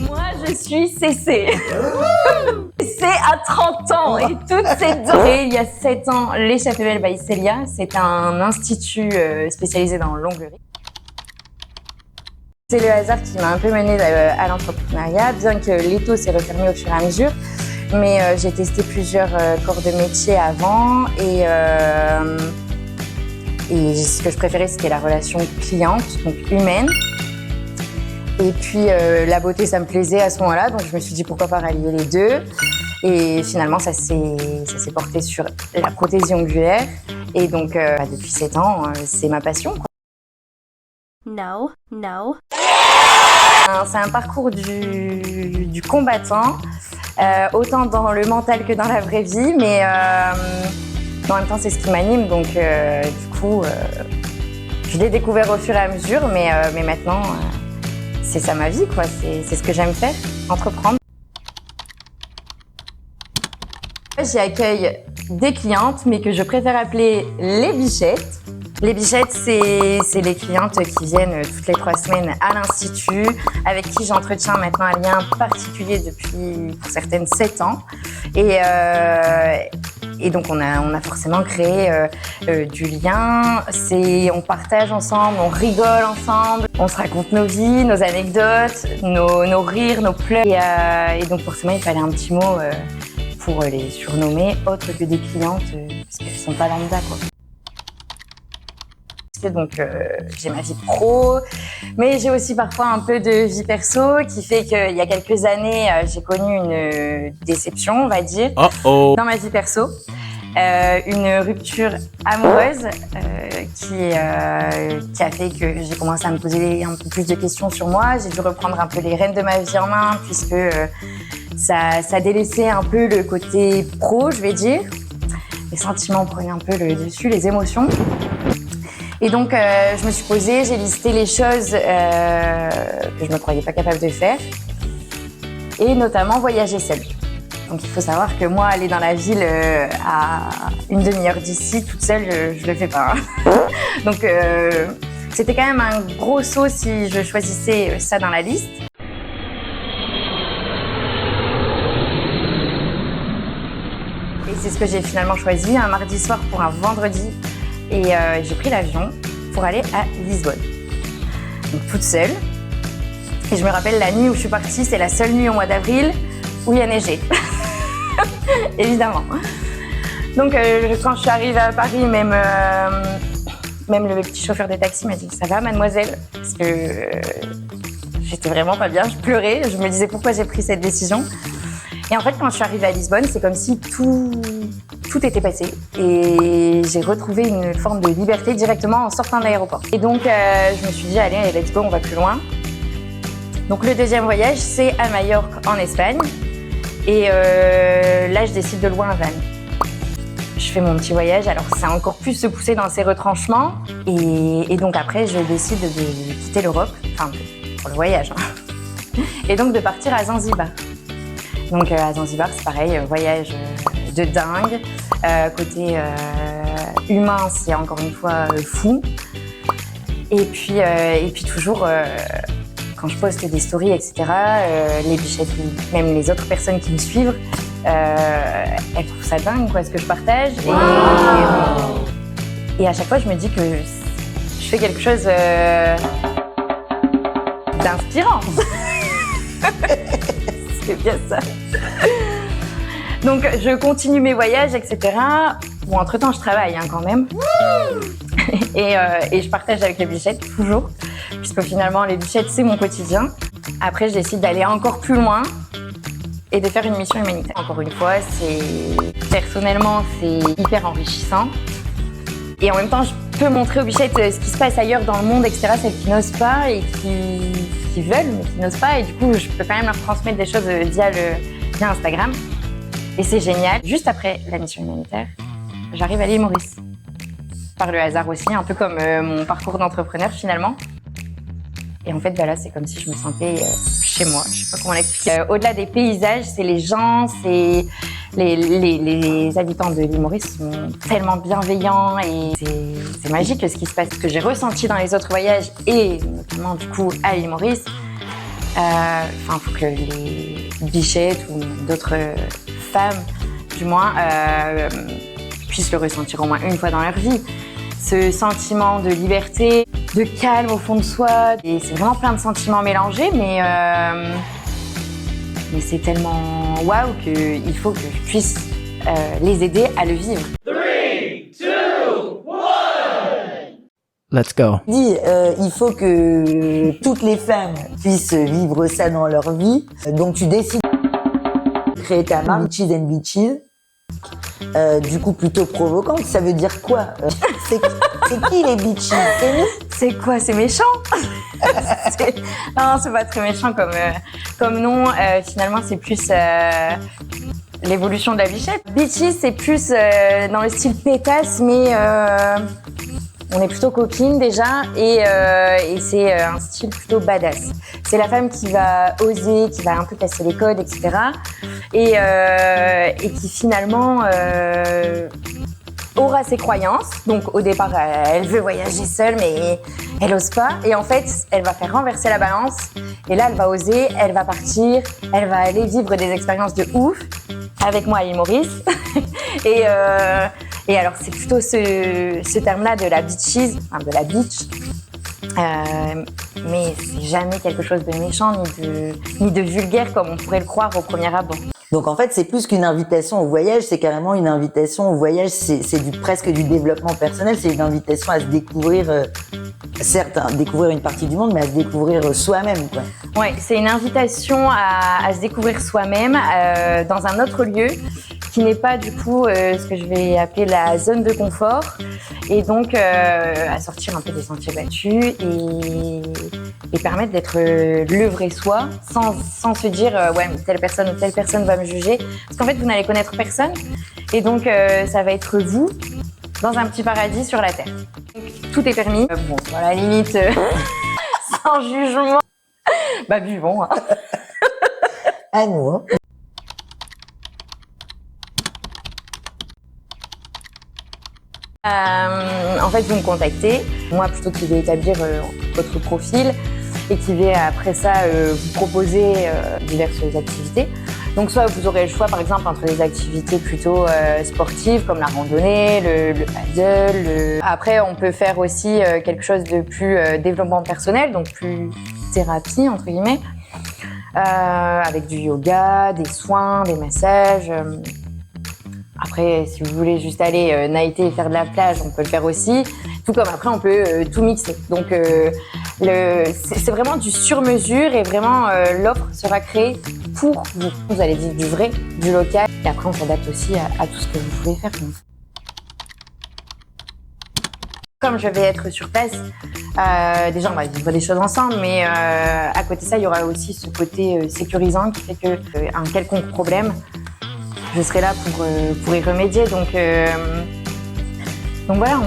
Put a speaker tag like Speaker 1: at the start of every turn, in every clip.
Speaker 1: Moi, je suis CC. CC à 30 ans et toutes ces dents. Et il y a 7 ans, les Chapelles by Célia, c'est un institut spécialisé dans l'onglerie. C'est le hasard qui m'a un peu menée à l'entrepreneuriat, bien que l'étau s'est refermé au fur et à mesure. Mais j'ai testé plusieurs corps de métier avant et ce que je préférais, c'était la relation cliente, donc humaine. Et puis la beauté, ça me plaisait à ce moment-là, donc je me suis dit pourquoi pas rallier les deux. Et finalement, ça s'est porté sur la prothésie ongulaire. Et donc depuis 7 ans, c'est ma passion, quoi.
Speaker 2: No.
Speaker 1: C'est un parcours du combattant, autant dans le mental que dans la vraie vie, mais en même temps, c'est ce qui m'anime. Donc du coup, je l'ai découvert au fur et à mesure, mais maintenant... c'est ça ma vie, quoi. C'est ce que j'aime faire, entreprendre. J'y accueille des clientes, mais que je préfère appeler les bichettes. Les bichettes, c'est les clientes qui viennent toutes les 3 semaines à l'Institut, avec qui j'entretiens maintenant un lien particulier depuis, pour certaines, 7 ans. Et donc, on a forcément créé du lien. On partage ensemble, on rigole ensemble, on se raconte nos vies, nos anecdotes, nos rires, nos pleurs. Et donc, forcément, il fallait un petit mot pour les surnommer, autre que des clientes, parce qu'elles ne sont pas lambda, quoi. Donc, j'ai ma vie pro, mais j'ai aussi parfois un peu de vie perso qui fait qu'il y a quelques années, j'ai connu une déception, on va dire, dans ma vie perso. Une rupture amoureuse qui a fait que j'ai commencé à me poser un peu plus de questions sur moi. J'ai dû reprendre un peu les rênes de ma vie en main puisque ça délaissait un peu le côté pro, je vais dire. Les sentiments prenaient un peu le dessus, les émotions. Et donc, je me suis posée, j'ai listé les choses que je ne me croyais pas capable de faire, et notamment voyager seule. Donc, il faut savoir que moi, aller dans la ville à une demi-heure d'ici, toute seule, je le fais pas. Donc, c'était quand même un gros saut si je choisissais ça dans la liste. Et c'est ce que j'ai finalement choisi, un mardi soir pour un vendredi. Et j'ai pris l'avion pour aller à Lisbonne, donc toute seule. Et je me rappelle la nuit où je suis partie, c'est la seule nuit au mois d'avril où il y a neigé, évidemment. Donc quand je suis arrivée à Paris, même le petit chauffeur de taxi m'a dit « Ça va, mademoiselle ?» Parce que j'étais vraiment pas bien, je pleurais, je me disais pourquoi j'ai pris cette décision. Et en fait, quand je suis arrivée à Lisbonne, c'est comme si tout était passé et j'ai retrouvé une forme de liberté directement en sortant de l'aéroport. Et donc, je me suis dit, allez, let's go, on va plus loin. Donc, le deuxième voyage, c'est à Majorque, en Espagne. Et là, je décide de louer un van. Je fais mon petit voyage, alors c'est encore plus se pousser dans ses retranchements. Et donc, après, je décide de quitter l'Europe, enfin, pour le voyage, hein. Et donc, de partir à Zanzibar. Donc à Zanzibar, c'est pareil, voyage de dingue. Côté humain, c'est encore une fois fou. Et puis toujours, quand je poste des stories, etc., les bichettes, même les autres personnes qui me suivent, elles trouvent ça dingue, quoi, ce que je partage. Et à chaque fois, je me dis que je fais quelque chose d'inspirant. C'est bien ça. Donc, je continue mes voyages, etc. Bon, entre-temps, je travaille quand même. Et je partage avec les bichettes, toujours. Puisque finalement, les bichettes, c'est mon quotidien. Après, je décide d'aller encore plus loin et de faire une mission humanitaire. Encore une fois, personnellement, c'est hyper enrichissant. Et en même temps, je peux montrer aux bichettes ce qui se passe ailleurs dans le monde, etc. Celles qui n'osent pas et qui veulent, mais qui n'osent pas. Et du coup, je peux quand même leur transmettre des choses via Instagram. Et c'est génial. Juste après la mission humanitaire, j'arrive à l'île Maurice. Par le hasard aussi, un peu comme mon parcours d'entrepreneur finalement. Et en fait, bah là, c'est comme si je me sentais chez moi. Je sais pas comment l'expliquer. Au-delà des paysages, c'est les gens, c'est les habitants de l'île Maurice sont tellement bienveillants et c'est magique ce qui se passe. Ce que j'ai ressenti dans les autres voyages et notamment du coup à l'île Maurice. Faut que les bichettes ou d'autres femmes, du moins, puissent le ressentir au moins une fois dans leur vie. Ce sentiment de liberté, de calme au fond de soi. Et c'est vraiment plein de sentiments mélangés, mais c'est tellement waouh qu'il faut que je puisse les aider à le vivre.
Speaker 3: 3, 2, 1.
Speaker 4: Let's go.
Speaker 5: Il faut que toutes les femmes puissent vivre ça dans leur vie. Donc tu décides de créer ta marque Bitches and Bitches. Du coup plutôt provocante, ça veut dire quoi? C'est qui les bitches? C'est nous?
Speaker 1: C'est quoi? C'est méchant? Non, c'est pas très méchant comme nom. Finalement, c'est plus l'évolution de la bichette. Bitches, c'est plus dans le style pétasse, mais on est plutôt copines déjà et c'est un style plutôt badass. C'est la femme qui va oser, qui va un peu casser les codes, etc. Et qui finalement aura ses croyances. Donc au départ, elle veut voyager seule, mais elle ose pas. Et en fait, elle va faire renverser la balance. Et là, elle va oser, elle va partir, elle va aller vivre des expériences de ouf avec moi à l'île Maurice. Et alors, c'est plutôt ce terme-là de la bitches, enfin de la bitch. Mais c'est jamais quelque chose de méchant ni de vulgaire comme on pourrait le croire au premier abord.
Speaker 5: Donc en fait, c'est plus qu'une invitation au voyage, c'est carrément une invitation au voyage, c'est presque du développement personnel, c'est une invitation à se découvrir, certes, découvrir une partie du monde, mais à se découvrir soi-même, quoi.
Speaker 1: Ouais, c'est une invitation à se découvrir soi-même dans un autre lieu qui n'est pas du coup ce que je vais appeler la zone de confort et donc à sortir un peu des sentiers battus et permettre d'être le vrai soi sans se dire ouais mais telle personne ou telle personne va me juger parce qu'en fait vous n'allez connaître personne et donc ça va être vous dans un petit paradis sur la terre. Donc, tout est permis. Bon, à la limite sans jugement. Bah buvons. Hein.
Speaker 5: À nous, hein.
Speaker 1: En fait, vous me contactez, moi plutôt qui vais établir votre profil et qui vais après ça vous proposer diverses activités. Donc soit vous aurez le choix par exemple entre des activités plutôt sportives comme la randonnée, le paddle. Après on peut faire aussi quelque chose de plus développement personnel, donc plus thérapie entre guillemets, avec du yoga, des soins, des massages. Après, si vous voulez juste aller nighter et faire de la plage, on peut le faire aussi. Tout comme après, on peut tout mixer. Donc, c'est vraiment du sur-mesure et vraiment l'offre sera créée pour vous. Vous allez vivre du vrai, du local. Et après, on s'adapte aussi à tout ce que vous pouvez faire. Comme je vais être sur place, déjà on va vivre des choses ensemble, mais à côté de ça, il y aura aussi ce côté sécurisant qui fait que un quelconque problème, je serai là pour y remédier. Donc voilà,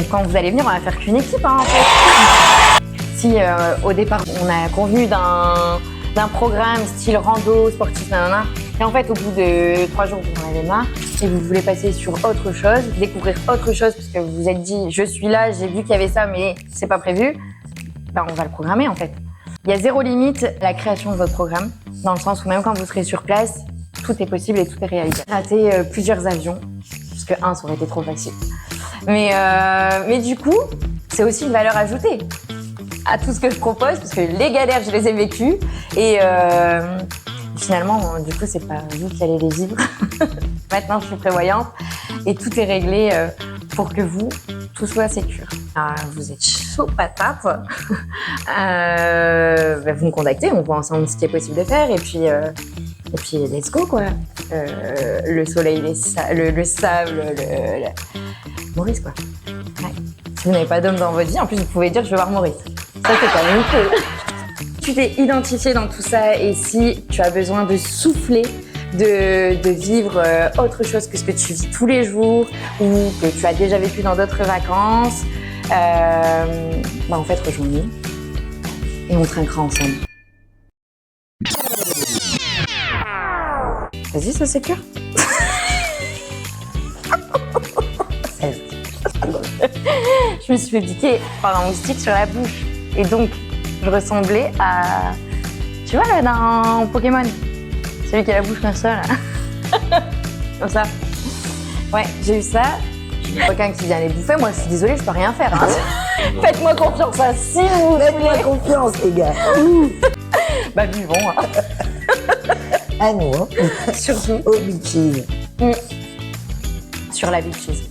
Speaker 1: quand vous allez venir, on va faire qu'une équipe en fait. Si au départ on a convenu d'un programme style rando, sportif, nanana, et en fait au bout de 3 jours vous en avez marre et vous voulez passer sur autre chose, découvrir autre chose parce que vous vous êtes dit je suis là, j'ai vu qu'il y avait ça mais c'est pas prévu, ben on va le programmer en fait. Il y a zéro limite à la création de votre programme, dans le sens où même quand vous serez sur place, tout est possible et tout est réalisable. J'ai raté plusieurs avions, parce que ça aurait été trop facile. Mais du coup, c'est aussi une valeur ajoutée à tout ce que je propose, parce que les galères, je les ai vécues. Et finalement, du coup, c'est pas vous qui allez les vivre. Maintenant, je suis prévoyante et tout est réglé pour que tout soit sécure. Vous êtes chaud patate. Vous me contactez, on voit ensemble ce qui est possible de faire. Et puis let's go quoi. Le soleil, le sable, Maurice quoi. Ouais. Si vous n'avez pas d'homme dans votre vie, en plus vous pouvez dire je veux voir Maurice. Ça c'est quand même cool. Tu t'es identifié dans tout ça et si tu as besoin de souffler, de vivre autre chose que ce que tu vis tous les jours ou que tu as déjà vécu dans d'autres vacances, en fait rejoins-nous. et on trinquera ensemble. Vas-y, ça c'est clair. Je me suis fait piquer par un moustique sur la bouche. Et donc, je ressemblais à... Tu vois, là, dans Pokémon. Celui qui a la bouche comme ça, là. Comme ça. Ouais, j'ai eu ça. Quelqu'un qui vient les bouffer, moi, je suis désolée, je peux rien faire. Hein. Faites-moi confiance, hein, si vous voulez.
Speaker 5: Faites-moi confiance, les gars.
Speaker 1: Bah, vivons. Hein.
Speaker 5: À nous, hein.
Speaker 1: Surtout.
Speaker 5: Au Beaches.
Speaker 1: Sur la bitches.